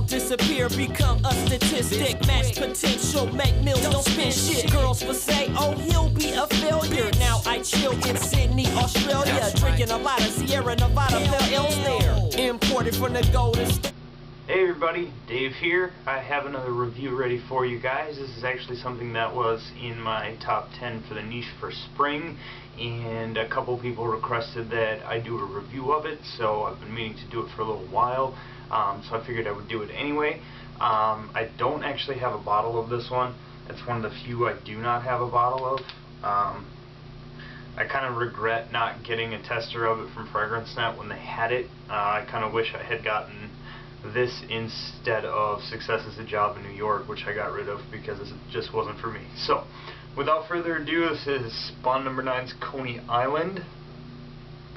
disappear, become a statistic. Match potential, make mills, don't spend shit. Girls will say, oh, he'll be a failure. Now I chill in Sydney, Australia, drinking a lot of Sierra Nevada Pale Ales there, imported from the Golden State. Hey everybody, Dave here. I have another review ready for you guys. This is actually something that was in my top 10 for the niche for spring, and a couple people requested that I do a review of it, so I've been meaning to do it for a little while, so I figured I would do it anyway. I don't actually have a bottle of this one. It's one of the few I do not have a bottle of. I kind of regret not getting a tester of it from FragranceNet when they had it. I kind of wish I had gotten this instead of Success is a Job in New York, which I got rid of because it just wasn't for me. So, without further ado, this is Spawn number 9's Coney Island.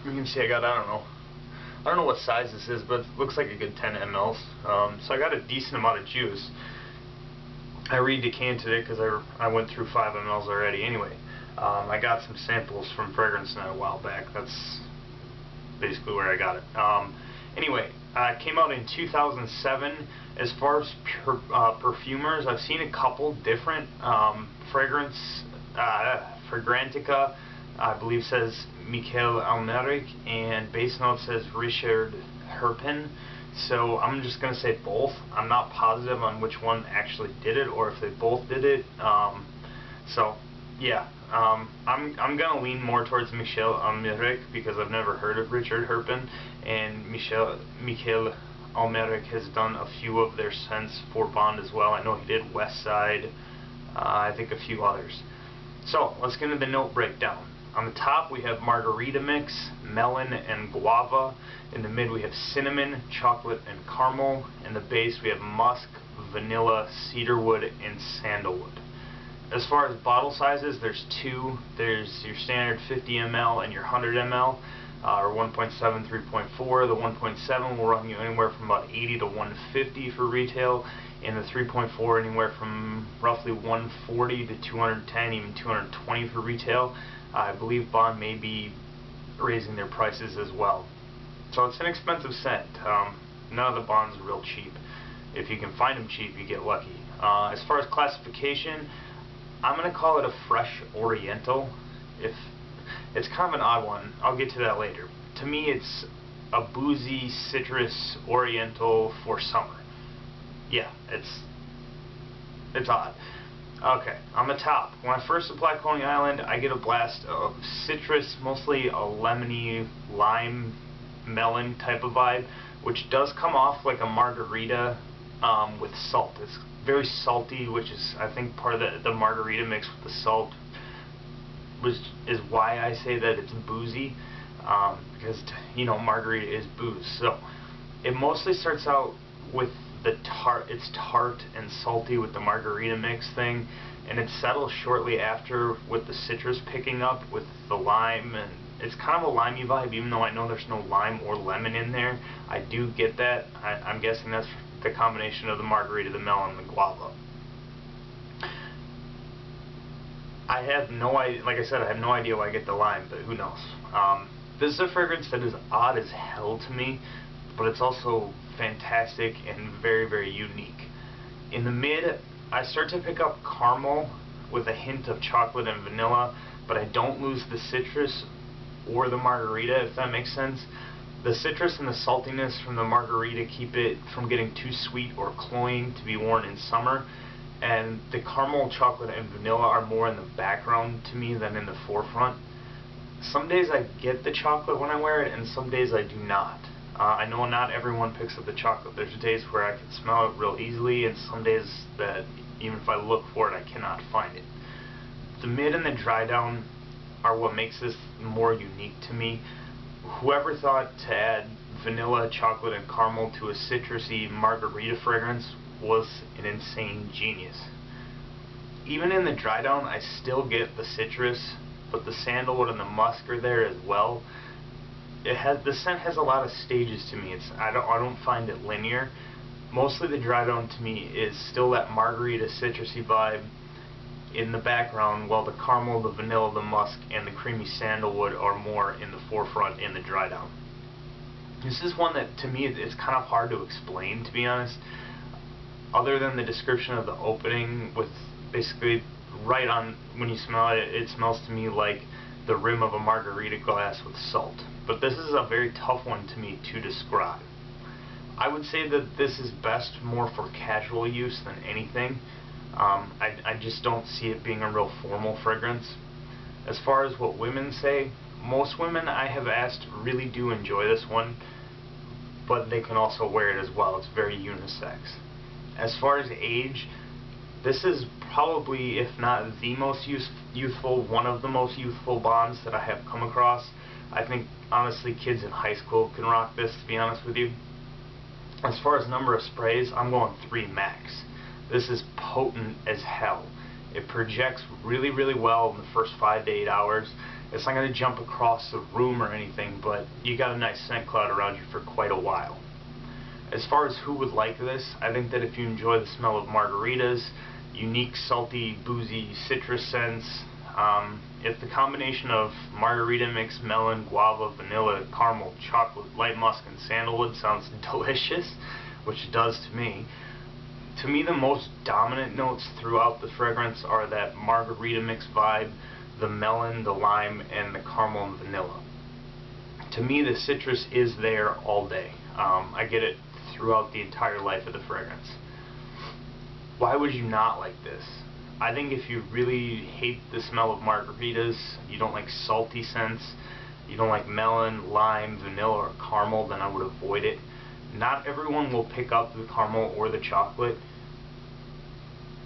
You can see I got, I don't know what size this is, but it looks like a good 10 mLs. So I got a decent amount of juice. I redecanted it because I went through 5 mLs already anyway. I got some samples from FragranceNet a while back. That's basically where I got it. Anyway, it came out in 2007. As far as perfumers, I've seen a couple different Fragrantica, I believe says Michel Almaraic, and base note says Richard Herpin. So I'm just going to say both. I'm not positive on which one actually did it, or if they both did it. So yeah, I'm going to lean more towards Michel Almaraic because I've never heard of Richard Herpin, and Michel Almaraic has done a few of their scents for Bond as well. I know he did West Side, I think a few others. So let's get into the note breakdown. On the top we have margarita mix, melon and guava. In the mid we have cinnamon, chocolate and caramel. In the base we have musk, vanilla, cedarwood and sandalwood. As far as bottle sizes, there's two. There's your standard 50 ml and your 100 ml, or 1.7, 3.4. The 1.7 will run you anywhere from about 80 to 150 for retail, and the 3.4 anywhere from roughly 140 to 210, even 220 for retail. I believe Bond may be raising their prices as well. So it's an expensive scent. None of the Bonds are real cheap. If you can find them cheap, you get lucky. As far as classification, I'm going to call it a fresh oriental. It's kind of an odd one. I'll get to that later. To me, it's a boozy citrus oriental for summer. Yeah, it's odd. Okay, on the top, when I first apply Coney Island, I get a blast of citrus, mostly a lemony, lime, melon type of vibe, which does come off like a margarita with salt. It's very salty, which is, I think, part of the margarita mix with the salt, which is why I say that it's boozy, because, you know, margarita is booze. So it mostly starts out with the it's tart and salty with the margarita mix thing, and it settles shortly after with the citrus picking up with the lime, and it's kind of a limey vibe, even though I know there's no lime or lemon in there. I do get that. I'm guessing that's the combination of the margarita, the melon, and the guava. I have no idea, like I said, I have no idea why I get the lime, but who knows. This is a fragrance that is odd as hell to me, but it's also fantastic and very, very unique. In the mid, I start to pick up caramel with a hint of chocolate and vanilla, but I don't lose the citrus or the margarita, if that makes sense. The citrus and the saltiness from the margarita keep it from getting too sweet or cloying to be worn in summer, and the caramel, chocolate, and vanilla are more in the background to me than in the forefront. Some days I get the chocolate when I wear it, and some days I do not. I know not everyone picks up the chocolate. There's days where I can smell it real easily, and some days that even if I look for it, I cannot find it. The mid and the dry down are what makes this more unique to me. Whoever thought to add vanilla, chocolate, and caramel to a citrusy margarita fragrance was an insane genius. Even in the dry down, I still get the citrus, but the sandalwood and the musk are there as well. The scent has a lot of stages to me. I don't find it linear. Mostly the dry down to me is still that margarita citrusy vibe in the background, while the caramel, the vanilla, the musk, and the creamy sandalwood are more in the forefront in the dry down. This is one that, to me, it's kind of hard to explain, to be honest. Other than the description of the opening, with basically right on when you smell it, it smells to me like the rim of a margarita glass with salt. But this is a very tough one to me to describe. I would say that this is best more for casual use than anything. I just don't see it being a real formal fragrance. As far as what women say, most women I have asked really do enjoy this one, but they can also wear it as well. It's very unisex. As far as age, this is probably, if not the most youthful, one of the most youthful bonds that I have come across. I think, honestly, kids in high school can rock this, to be honest with you. As far as number of sprays, I'm going 3 max. This is potent as hell. It projects really, really well in the first 5 to 8 hours. It's not going to jump across the room or anything, but you got a nice scent cloud around you for quite a while. As far as who would like this, I think that if you enjoy the smell of margaritas, unique, salty, boozy citrus scents, if the combination of margarita mix, melon, guava, vanilla, caramel, chocolate, light musk, and sandalwood sounds delicious, which it does to me the most dominant notes throughout the fragrance are that margarita mix vibe, the melon, the lime, and the caramel and vanilla. To me, the citrus is there all day. I get it throughout the entire life of the fragrance. Why would you not like this? I think if you really hate the smell of margaritas, you don't like salty scents, you don't like melon, lime, vanilla, or caramel, then I would avoid it. Not everyone will pick up the caramel or the chocolate.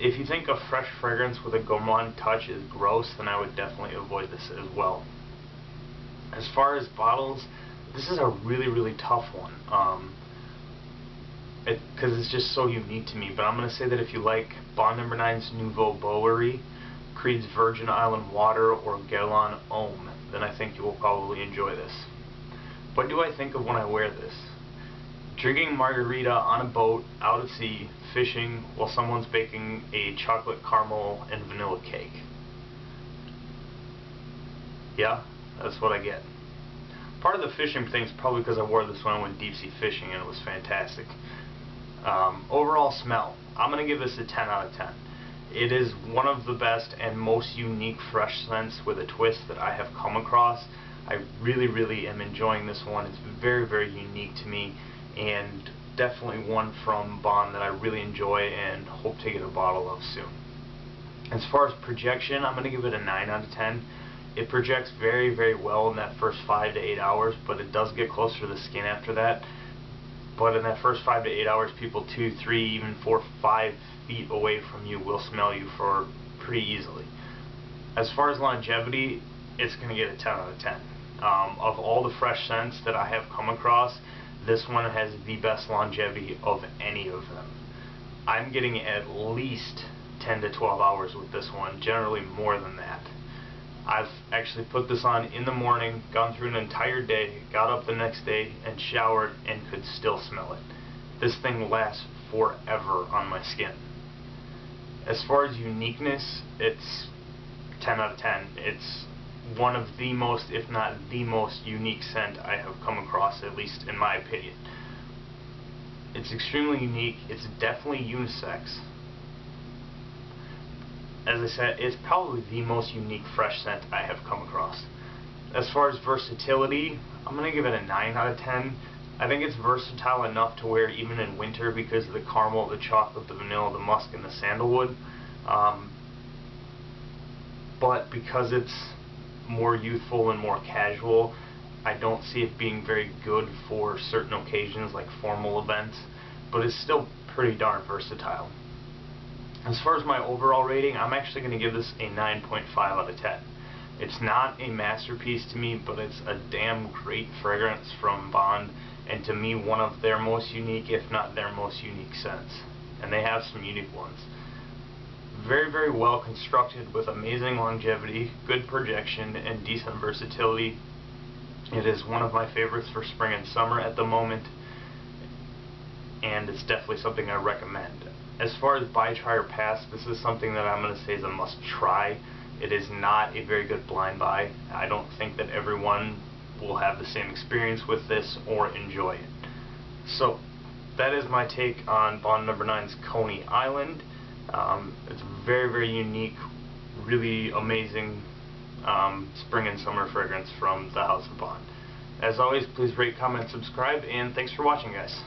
If you think a fresh fragrance with a gourmand touch is gross, then I would definitely avoid this as well. As far as bottles, this is a really, really tough one. Because it's just so unique to me. But I'm going to say that if you like Bond No. 9's Nouveau Bowery, Creed's Virgin Island Water, or Guerlain Homme, then I think you will probably enjoy this. What do I think of when I wear this? Drinking margarita on a boat, out at sea, fishing, while someone's baking a chocolate caramel and vanilla cake. Yeah, that's what I get. Part of the fishing thing is probably because I wore this when I went deep sea fishing and it was fantastic. Overall smell, I'm going to give this a 10 out of 10. It is one of the best and most unique fresh scents with a twist that I have come across. I really, really am enjoying this one. It's very, very unique to me, and definitely one from Bond that I really enjoy and hope to get a bottle of soon. As far as projection, I'm going to give it a 9 out of 10. It projects very, very well in that first 5 to 8 hours, but it does get closer to the skin after that. But in that first 5 to 8 hours, people 2, 3, even 4, 5 feet away from you will smell you for pretty easily. As far as longevity, it's going to get a 10 out of 10. Of all the fresh scents that I have come across, this one has the best longevity of any of them. I'm getting at least 10 to 12 hours with this one, generally more than that. I've actually put this on in the morning, gone through an entire day, got up the next day and showered and could still smell it. This thing lasts forever on my skin. As far as uniqueness, it's 10 out of 10. It's one of the most, if not the most unique scent I have come across, at least in my opinion. It's extremely unique. It's definitely unisex. As I said, it's probably the most unique fresh scent I have come across. As far as versatility, I'm going to give it a 9 out of 10. I think it's versatile enough to wear even in winter because of the caramel, the chocolate, the vanilla, the musk, and the sandalwood. But because it's more youthful and more casual, I don't see it being very good for certain occasions like formal events, but it's still pretty darn versatile. As far as my overall rating, I'm actually going to give this a 9.5 out of 10. It's not a masterpiece to me, but it's a damn great fragrance from Bond, and to me one of their most unique, if not their most unique scents. And they have some unique ones. Very, very well constructed with amazing longevity, good projection, and decent versatility. It is one of my favorites for spring and summer at the moment, and it's definitely something I recommend. As far as buy, try, or pass, this is something that I'm going to say is a must try. It is not a very good blind buy. I don't think that everyone will have the same experience with this or enjoy it. So, that is my take on Bond No. 9's Coney Island. It's a very, very unique, really amazing spring and summer fragrance from the House of Bond. As always, please rate, comment, subscribe, and thanks for watching, guys.